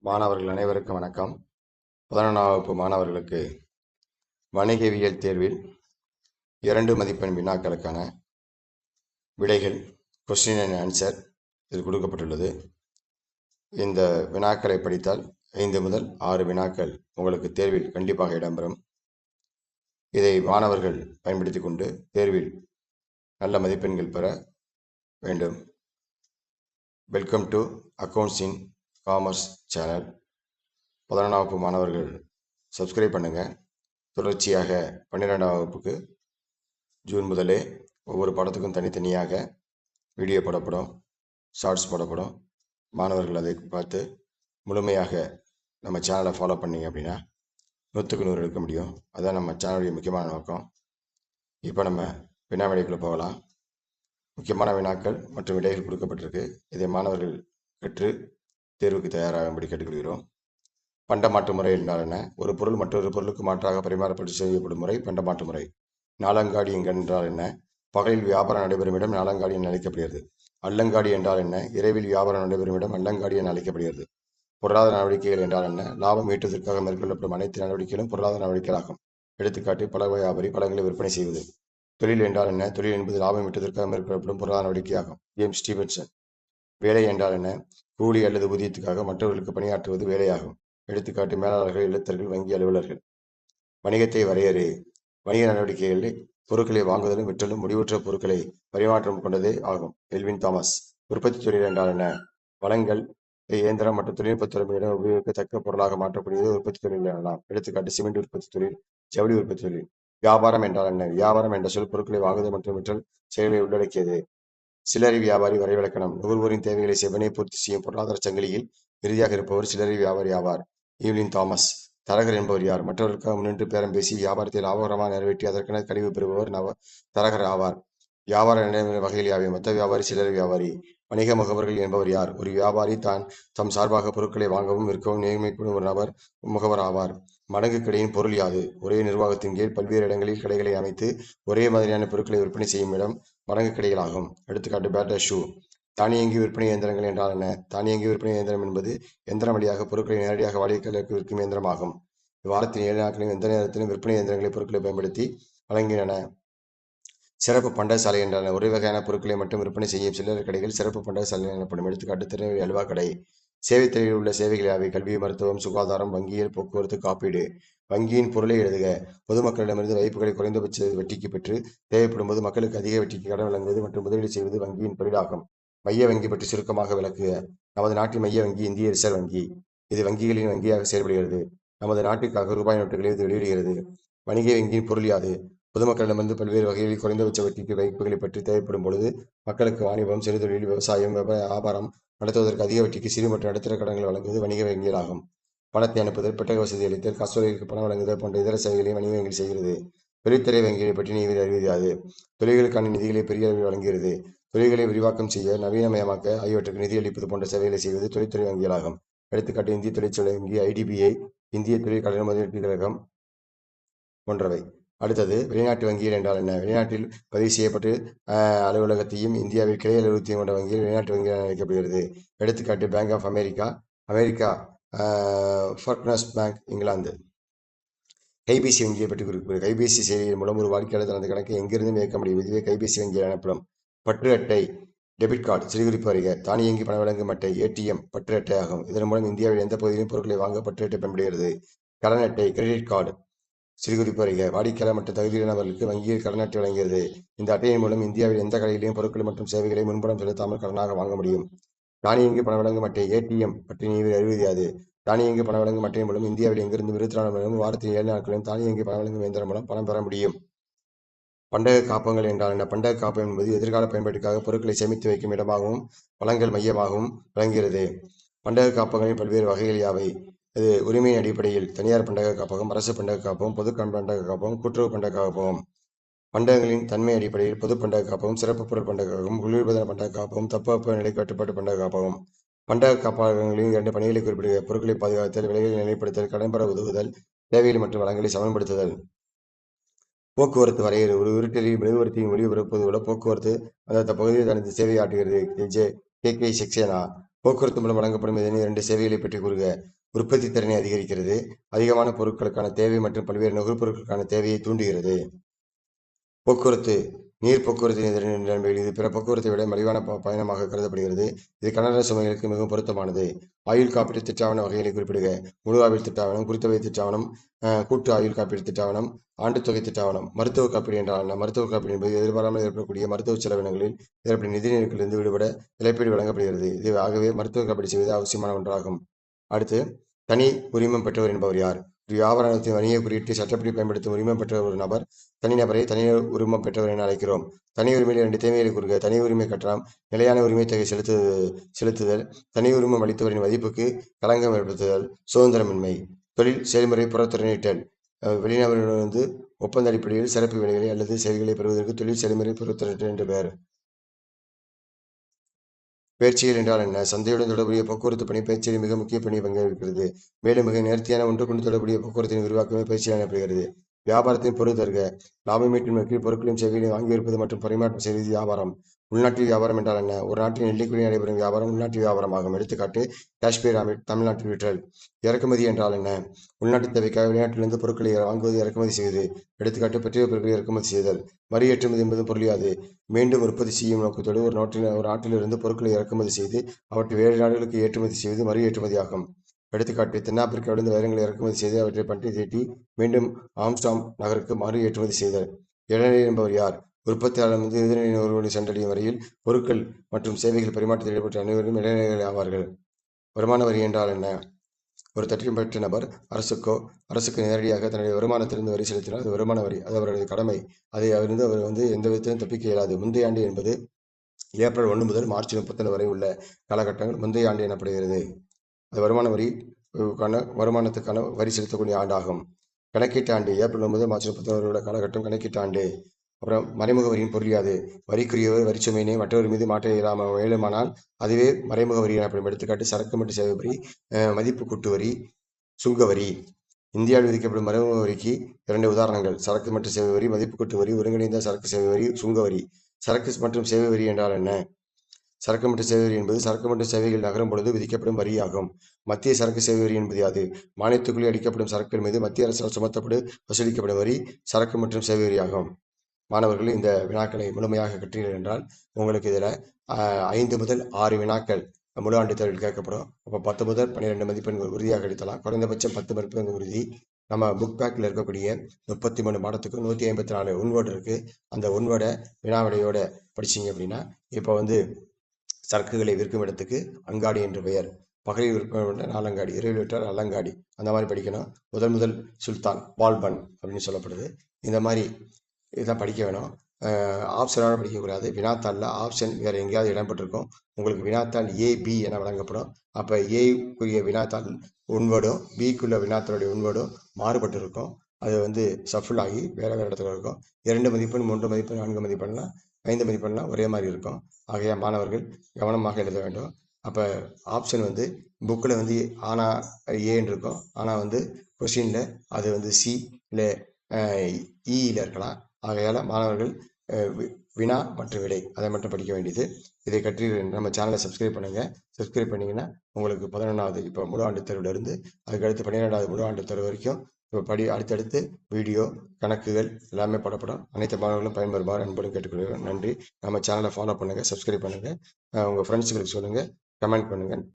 மாணவர்கள் அனைவருக்கும் வணக்கம். 11ஆம் வகுப்பு மாணவர்களுக்கு வணிகவியல் தேர்வில் 2 மதிப்பெண் வினாக்களுக்கான விடைகள் கொஸ்டின் அண்ட் ஆன்சர் இதில் கொடுக்கப்பட்டுள்ளது. இந்த வினாக்களை படித்தால் 5 முதல் 6 வினாக்கள் உங்களுக்கு தேர்வில் கண்டிப்பாக இடம்பெறும். இதை மாணவர்கள் பயன்படுத்தி கொண்டு தேர்வில் நல்ல மதிப்பெண்கள் பெற வேண்டும். Welcome to accounts in commerce channel. 11ஆம் வகுப்பு மாணவர்கள் சப்ஸ்கிரைப் பண்ணுங்கள். தொடர்ச்சியாக 12ஆம் வகுப்புக்கு ஜூன் முதலே ஒவ்வொரு பாடத்துக்கும் தனித்தனியாக வீடியோ போடப்படும், ஷார்ட்ஸ் போடப்படும். மாணவர்கள் அதை பார்த்து முழுமையாக நம்ம சேனலை ஃபாலோ பண்ணிங்க அப்படின்னா 100க்கு 100 எடுக்க முடியும். அதுதான் நம்ம சேனலுடைய முக்கியமான நோக்கம். இப்போ நம்ம வினா விடைக்குள்ளே போகலாம். முக்கியமான வினாக்கள் மற்றும் விடைகள் கொடுக்கப்பட்டிருக்கு. இதை மாணவர்கள் கற்று தேர்வுக்கு தயாராகும்படி கேட்டுக்கொள்கிறோம். பண்டமாற்று முறை என்றால் என்ன? ஒரு பொருள் மற்றொரு பொருளுக்கு மாற்றாக பரிமாறப்பட்டு செய்யப்படும் முறை பண்டமாற்று முறை. நாலங்காடி என்றால் என்ன? பகலில் வியாபாரம் நடைபெறும் இடம் நாலங்காடி என அழைக்கப்படுகிறது. அல்லங்காடி என்றால் என்ன? இரவில் வியாபாரம் நடைபெறும் இடம் அல்லங்காடி என அழைக்கப்படுகிறது. பொருளாதார நடவடிக்கைகள் என்றால் என்ன? லாபம் ஈட்டுவதற்காக மேற்கொள்ளப்படும் அனைத்து நடவடிக்கைகளும் பொருளாதார நடவடிக்கைகளாகும். எடுத்துக்காட்டு, பழ வியாபாரி பழங்களை விற்பனை செய்வது. தொழில் என்றால் என்ன? தொழில் என்பது லாபம் ஈட்டுவதற்காக மேற்கொள்ளப்படும் பொருளாதார நடவடிக்கையாகும். James Stevenson. வேலை என்றால் என்ன? கூலி அல்லது ஊதியத்துக்காக மற்றவர்களுக்கு பணியாற்றுவது வேலையாகும். எடுத்துக்காட்டு, மேலாளர்கள், எழுத்தர்கள், வங்கி அலுவலர்கள். வணிகத்தை வரையறு. வணிக நடவடிக்கைகளில் பொருட்களை வாங்குதலும் விற்றலும் முடிவுற்ற பொருட்களை பரிமாற்றம் கொண்டதே ஆகும். Elvin Thomas. உற்பத்தி தொழில் என்றால் என்ன? வளங்கள், இயந்திரம் மற்றும் தொழில்நுட்ப திறமையுடன் உபயோகிக்கத்தக்க பொருளாக மாற்றக்கூடியது உற்பத்தி தொழில் எனலாம். எடுத்துக்காட்டு, சிமெண்ட் உற்பத்தி தொழில், ஜவுளி உற்பத்தி தொழில். வியாபாரம் என்றால் என்ன? வியாபாரம் என்ற சொல் பொருட்களை வாங்குதல் மற்றும் விற்றல் செயல்களை உள்ளடக்கியது. சில்லறை வியாபாரி வரைவிலக்கணம். நுகர்வோரின் தேவைகளை செவ்வனே பூர்த்தி செய்யும் பொருளாதார சங்கிலியில் இறுதியாக இருப்பவர் சில்லறை வியாபாரி ஆவார். Evelyn Thomas. தரகர் என்பவர் யார்? மற்றவர்களுக்காக முன்னின்று பேரம் பேசி வியாபாரத்தை லாபகரமாக நிறைவேற்றி அதற்கென கழிவு பெறுபவர் தரகர் ஆவார். வியாபார நடைமுறை வகையில் யாவை? மொத்த வியாபாரி, சில்லறை வியாபாரி. வணிக முகவர்கள் என்பவர் யார்? ஒரு வியாபாரி தம் சார்பாக பொருட்களை வாங்கவும் விற்கவும் நியமிக்கும் ஒரு நபர் முகவர் ஆவார். மடங்கு கடையின் பொருள் யாது? ஒரே நிர்வாகத்தின் கீழ் பல்வேறு இடங்களில் கடைகளை அமைத்து ஒரே மாதிரியான பொருட்களை விற்பனை செய்யும் இடம் மடங்கு கடைகளாகும். எடுத்துக்காட்டு, பேட்டர் ஷூ. தானியங்கி விற்பனை இயந்திரங்கள் என்றால் என்ன? தானியங்கி விற்பனை இயந்திரம் என்பது எந்திரம் வழியாக பொருட்களை நேரடியாக வாடிக்கையாளருக்கு விற்கும் இயந்திரமாகும். வாரத்தின் 7 நாட்களிலும் எந்த நேரத்திலும் விற்பனை இயந்திரங்களை பொருட்களை பயன்படுத்தி வழங்கின. சிறப்பு பண்டக சாலை என்றால் ஒரே வகையான பொருட்களை மட்டும் விற்பனை செய்யும் சில்லறை கடைகள் சிறப்பு பண்டக சாலை எனப்படும். எடுத்துக்காட்டு, திருநெல்வேலி அல்வா கடை. சேவைத் துறையில் உள்ள சேவைகள் யாவை? கல்வி, மருத்துவம், சுகாதாரம், வங்கியல், போக்குவரத்து, காப்பீடு. வங்கியின் பொருளை எழுதுக. பொதுமக்களிடமிருந்து வைப்புகளை குறைந்தபட்ச வட்டிக்கு பெற்று தேவைப்படும் போது மக்களுக்கு அதிக வட்டிக்கு கடன் வழங்குவது மற்றும் முதலீடு செய்வது வங்கியின் தொழிலாகும். மைய வங்கி பற்றி சுருக்கமாக விளக்குக. நமது நாட்டின் மைய வங்கி இந்திய ரிசர்வ் வங்கி. இது வங்கிகளின் வங்கியாக செயல்படுகிறது. நமது நாட்டிற்காக ரூபாய் நோட்டுகளை இது வெளியிடுகிறது. வணிக வங்கியின் பொருள் யாது? பொதுமக்களிடமிருந்து பல்வேறு வகைகளில் குறைந்தபட்ச வட்டிக்கு வைப்புகளை பற்றி தேவைப்படும் பொழுது மக்களுக்கு வாணிபம், சிறுதொழில், விவசாயம், வியாபாரம் நடத்துவதற்கு அதிக வட்டிக்கு சிறு மற்றும் நடுத்தர கடன்கள் வழங்குவது வணிக வங்கிகளாகும். பணத்தை அனுப்புதல், பெட்டக வசதி அளித்தல், காசோலைகளுக்கு பணம் வழங்குதல் போன்ற இதர சேவைகளையும் வணிக வங்கி செய்கிறது. தொழில்துறை வங்கிகளை பற்றி நீ அறிவது யாது? தொழில்களுக்கான நிதிகளை பெரிய அளவில் வழங்குகிறது. தொழில்களை விரிவாக்கம் செய்ய, நவீனமயமாக்க ஆகியவற்றுக்கு நிதி அளிப்பது போன்ற சேவைகளை செய்வது தொழில்துறை வங்கிகளாகும். எடுத்துக்காட்டு, இந்திய தொழிற்சாலை வங்கி, IDBI, இந்திய தொழில் கடன் முதலீட்டு கழகம் போன்றவை. அடுத்தது, வெளிநாட்டு வங்கிகள் என்றால் என்ன? வெளிநாட்டில் பதிவு செய்யப்பட்டு அலுவலகத்தையும் இந்தியாவில் கிளை அலுவலகத்தையும் கொண்ட வங்கிகள் வெளிநாட்டு வங்கிகள் என அழைக்கப்படுகிறது. எடுத்துக்காட்டு, பேங்க் ஆஃப் அமெரிக்கா, ஃபர்க்னஸ் பேங்க், இங்கிலாந்து. கைபேசி வங்கியை பற்றி குறிப்பிடுகிறது. கைபேசி செயலியின் மூலம் ஒரு வாடிக்கையாளர் தனது கணக்கை எங்கிருந்தும் இயக்க முடியும். இதுவே கைபேசி வங்கியில் எனப்படும். பற்று அட்டை, டெபிட் கார்டு. சிறுகுறிப்பு அறிக. தானியங்கி பண வழங்கும் அட்டை, ATM பற்று அட்டை ஆகும். இதன் மூலம் இந்தியாவில் எந்த பகுதியிலும் பொருட்களை வாங்க பற்று அட்டை பயன்படுகிறது. கடன் அட்டை, கிரெடிட் கார்டு. சிறுகுறிப்பு அறிக. வாடிக்கையாளர் மற்றும் தகுதியானவர்களுக்கு வங்கியில் கடன் அட்டை வழங்குகிறது. இந்த அட்டையின் மூலம் இந்தியாவில் எந்த கடையிலும் பொருட்கள் மற்றும் சேவைகளை முன்பணம் செலுத்தாமல் கடனாக வாங்க முடியும். தானியங்கி பண வழங்கும் அட்டை, ATM பற்றி நீ அறிவது யாது? தானியங்கி பண வழங்கும் அட்டையின் மூலம் இந்தியாவில் எங்கிருந்து 24 மணி நேரம் வாரத்தில் 7 நாட்களிலும் தானியங்கி பண வழங்கும் இயந்திரம் மூலம் பணம் பெற முடியும். பண்டக காப்பகங்கள் என்றால் என்ன? பண்டக காப்பகம் என்பது எதிர்கால பயன்பாட்டிற்காக பொருட்களை சேமித்து வைக்கும் இடமாகவும் வளங்கள் மையமாகவும் விளங்குகிறது. பண்டக காப்பகங்களின் பல்வேறு வகைகள் யாவை? இது உரிமையின் அடிப்படையில் தனியார் பண்டக காப்பகம், அரசு பண்டக காப்பகம், பொது பண்டக காப்பகம், கூட்டுறவு பண்டக காப்பகம். பண்டகங்களின் தன்மை அடிப்படையில் பொது பண்டக காப்பகம், சிறப்பு பொருள் பண்டக காப்பகம், குளிர்பதன பண்டக காப்பகம், தட்பவெப்ப நிலை கட்டுப்பாட்டு பண்டக காப்பகம். பண்டக காப்பகங்களின் 2 பணிகளை குறிப்பிடுக. பொருட்களை பாதுகாத்தல், விலைகளை நிலைப்படுத்தல், கடன் பெற உதவுதல், தேவைகள் மற்றும் வளங்களை சமன்படுத்துதல். போக்குவரத்து வரையறு. ஒரு உருட்டலில் மெழுகுவர்த்தியின் ஒளிபரப்புவது போல போக்குவரத்து அந்த பகுதியில் தனது சேவையை ஆற்றுகிறது. KK சக்சேனா. போக்குவரத்து மூலம் வழங்கப்படும் ஏதேனும் 2 சேவைகளை பற்றி கூறுக. உற்பத்தி திறனை அதிகரிக்கிறது. அதிகமான பொருட்களுக்கான தேவை மற்றும் பல்வேறு நுகர்பொருட்களுக்கான தேவையை தூண்டுகிறது. போக்குவரத்து நீர் போக்குவரத்தின் எதிரின் நன்மைகள். இது பிற போக்குவரத்தை விட மலிவான பயணமாக கருதப்படுகிறது. இது கனரக சுமைகளுக்கு மிகவும் பொருத்தமானது. ஆயுள் காப்பீட்டு திட்டாவண வகைகளை குறிப்பிடுக. முழு ஆயுள் திட்டாவணம், குறித்தொகை திட்டாவணம், கூட்டு ஆயுள் காப்பீடு திட்டாவணம், ஆண்டுத்தொகை திட்டாவணம். மருத்துவ காப்பீடு என்றால் மருத்துவ காப்பீடு என்பது எதிர்பாராமல் ஏற்படக்கூடிய மருத்துவ செலவினங்களில் ஏற்படும் நிதி நெருக்கடியிலிருந்து விடுபட இழப்பீடு வழங்கப்படுகிறது. இது ஆகவே மருத்துவ காப்பீடு செய்வது அவசியமான ஒன்றாகும். அடுத்து, தனி உரிமம் பெற்றவர் என்பவர் யார்? ஒரு வியாபாரத்தின் வணிக குறியீட்டை சட்டப்படி பயன்படுத்தும் உரிமம் பெற்ற ஒரு நபர் தனிநபரை தனி உரிமம் பெற்றவர் என அழைக்கிறோம். தனி உரிமையில் 2 தேவைகளை கூறுக. தனி உரிமை கட்டணம், நிலையான உரிமை தொகை செலுத்துதல், தனி உரிமம் அளித்தவரின் மதிப்புக்கு களங்கம் ஏற்படுத்துதல், சுதந்திரமின்மை. தொழில் செயல்முறை புறத்திறனிட்டல். வெளிநபரிடமிருந்து ஒப்பந்த அடிப்படையில் சிறப்பு வேலைகளை அல்லது செயல்களை பெறுவதற்கு தொழில் செயல்முறை புறத்திறனிட்டல் என்று பெயர். பயிற்சிகள் என்றால் என்ன? சந்தையுடன் தொடர்புடைய போக்குவரத்து பணி பயிற்சியில் மிக முக்கிய பங்களிக்கிறது. மேலும் மிக நேர்த்தியான ஒன்றுக்கொண்டு தொடர்புடைய போக்குவரத்தின் விரிவாக்கமே பயிற்சியில் எனப்படுகிறது. வியாபாரத்தின் பொருள் தருக. லாபம் ஈட்டும் நோக்கில் பொருட்களையும் சேவைகளையும் வாங்கி விற்பது மற்றும் பரிமாற்றம் செய்வது வியாபாரம். உள்நாட்டில் வியாபாரம் என்றால் என்ன? ஒரு நாட்டின் எல்லைக்குள்ளே நடைபெறும் வியாபாரம் உள்நாட்டு வியாபாரமாகும். எடுத்துக்காட்டு, காஷ்மீர் தமிழ்நாட்டில் விற்றல். இறக்குமதி என்றால் என்ன? உள்நாட்டு தேவைக்காக வெளிநாட்டிலிருந்து பொருட்களை வாங்குவது இறக்குமதி செய்வது. எடுத்துக்காட்டு, பெட்ரோல் பொருட்களை இறக்குமதி செய்தல். வரி ஏற்றுமதி என்பது பொருளியாது. மீண்டும் உற்பத்தி செய்யும் நோக்கத்தோடு ஒரு நாட்டிலிருந்து பொருட்களை இறக்குமதி செய்து அவற்றை வேறு நாடுகளுக்கு ஏற்றுமதி செய்வது மறு ஏற்றுமதியாகும். எடுத்துக்காட்டு, தென்னாப்பிரிக்காவிலிருந்து வைரங்களை இறக்குமதி செய்து அவற்றை பட்டி தீட்டி மீண்டும் ஆம்ஸ்டாம் நகருக்கு மறு ஏற்றுமதி செய்தல். இடைநிலை என்பவர் யார்? உற்பத்தியாளர் எதிர்நிலை நுகர்வோரை சென்றடையும் வரையில் பொருட்கள் மற்றும் சேவைகள் பரிமாற்றத்தில் ஈடுபட்ட அனைவரும் இடைநிலைகள் ஆவார்கள். வருமான வரி என்றால் என்ன? ஒரு தட்டியம் பெற்ற நபர் அரசுக்கு நேரடியாக தன்னுடைய வருமானத்திலிருந்து வரி செலுத்தினால் அது வருமான வரி. அது அவருடைய கடமை. அதை அவர் எந்த விதத்திலும் தப்பிக்க இயலாது. முந்தைய ஆண்டு என்பது ஏப்ரல் 1 முதல் மார்ச் 31 வரை உள்ள காலகட்டங்கள் முந்தைய ஆண்டு எனப்படுகிறது. அது வருமானத்துக்கான வரி செலுத்தக்கூடிய ஆண்டாகும். கணக்கீட்டு ஆண்டு ஏப்ரல் 9 முதல் மார்ச் 31 உள்ள காலகட்டம் கணக்கீட்டு ஆண்டு. அப்புறம் மறைமுக வரியின் பொருள் யாது? வரிக்குரியவர் வரிச்சுமையினை மற்றவர் மீது மாற்ற இயலுமானால் அதுவே மறைமுக வரி எனப்படும். எடுத்துக்காட்டு, சரக்கு மற்றும் சேவை வரி, மதிப்பு கூட்டு வரி, சுங்க வரி. இந்தியாவில் விதிக்கப்படும் மறைமுக வரிக்கு 2 உதாரணங்கள்: சரக்கு மற்றும் சேவை வரி, மதிப்பு கூட்டு வரி, ஒருங்கிணைந்த சரக்கு சேவை வரி, சுங்க வரி. சரக்கு மற்றும் சேவை வரி என்றால் என்ன? சரக்கு மற்றும் சேவை வரி என்பது சரக்கு மற்றும் சேவைகள் நகரும் பொழுது விதிக்கப்படும் வரியாகும். மத்திய சரக்கு சேவை வரி என்பது யாது? மானியத்துக்குள்ளே அடிக்கப்படும் சரக்குகள் மீது மத்திய அரசால் வசூலிக்கப்படும் வரி சரக்கு மற்றும் சேவை வரியாகும். மாணவர்கள், இந்த வினாக்களை முழுமையாக கற்றீர்கள் என்றால் உங்களுக்கு இதில் 5 முதல் 6 வினாக்கள் முழு ஆண்டு தேர்வில் கேட்கப்படும். அப்போ 10 முதல் 12 மதிப்பெண்கள் உறுதியாக அளித்தலாம். குறைந்தபட்சம் 10 மதிப்பெண்கள் உறுதி. நம்ம புக் பேக்கில் இருக்கக்கூடிய 33 பாடத்துக்கு 154 ஒன்வேர்டு இருக்குது. அந்த ஒன்வேர்டை வினாவிடையோட படிச்சிங்க அப்படின்னா, இப்போ சரக்குகளை விற்கும் இடத்துக்கு அங்காடி என்று பெயர். பகலில் விற்பனை நாலங்காடி, இரவில் விற்றால் அல்லங்காடி. அந்த மாதிரி படிக்கணும். முதல் சுல்தான் பால்பன் அப்படின்னு சொல்லப்படுது. இந்த மாதிரி இதான் படிக்க வேணும். ஆப்ஷனோட படிக்கக்கூடாது. வினாத்தாளில் ஆப்ஷன் வேறு எங்கேயாவது இடம்பெற்றிருக்கும். உங்களுக்கு வினாத்தாள் ஏபி என வழங்கப்படும். அப்போ ஏக்குரிய வினாத்தாள் ஒன்வேர்டும் பிக்குள்ள வினாத்தாளுடைய ஒன்வேர்டும் மாறுபட்டு இருக்கும். அது சஃபில் ஆகி வேறு இடத்துல இருக்கும். 2 மதிப்பெண், 3 மதிப்பெண், 4 மதிப்பெண்லாம், 5 மதிப்பெண்லாம் ஒரே மாதிரி இருக்கும். ஆகையா மாணவர்கள் கவனமாக எழுத வேண்டும். அப்போ ஆப்ஷன் புக்கில் ஆனா ஏன்னு இருக்கும். ஆனால் கொஷினில் அது சி இல்லை இயில் இருக்கலாம். ஆகையால் மாணவர்கள் வினா மற்றும் விடை அதை மட்டும் படிக்க வேண்டியது. இதை கற்றி நம்ம சேனலை சப்ஸ்கிரைப் பண்ணுங்கள். சப்ஸ்கிரைப் பண்ணிங்கன்னா உங்களுக்கு 11வது இப்போ முழு ஆண்டு தேர்விலிருந்து அதுக்கடுத்து 12வது முழு ஆண்டு தேர்வு வரைக்கும் இப்போ அடுத்தடுத்து வீடியோ, கணக்குகள் எல்லாமே படப்படும். அனைத்து மாணவர்களும் பயன்பெறுமாறு அன்புடன் கேட்டுக்கொள்கிறேன். நன்றி. நம்ம சேனலை ஃபாலோ பண்ணுங்கள், சப்ஸ்கிரைப் பண்ணுங்கள், உங்கள் ஃப்ரெண்ட்ஸுங்களுக்கு சொல்லுங்கள், கமெண்ட் பண்ணுங்கள்.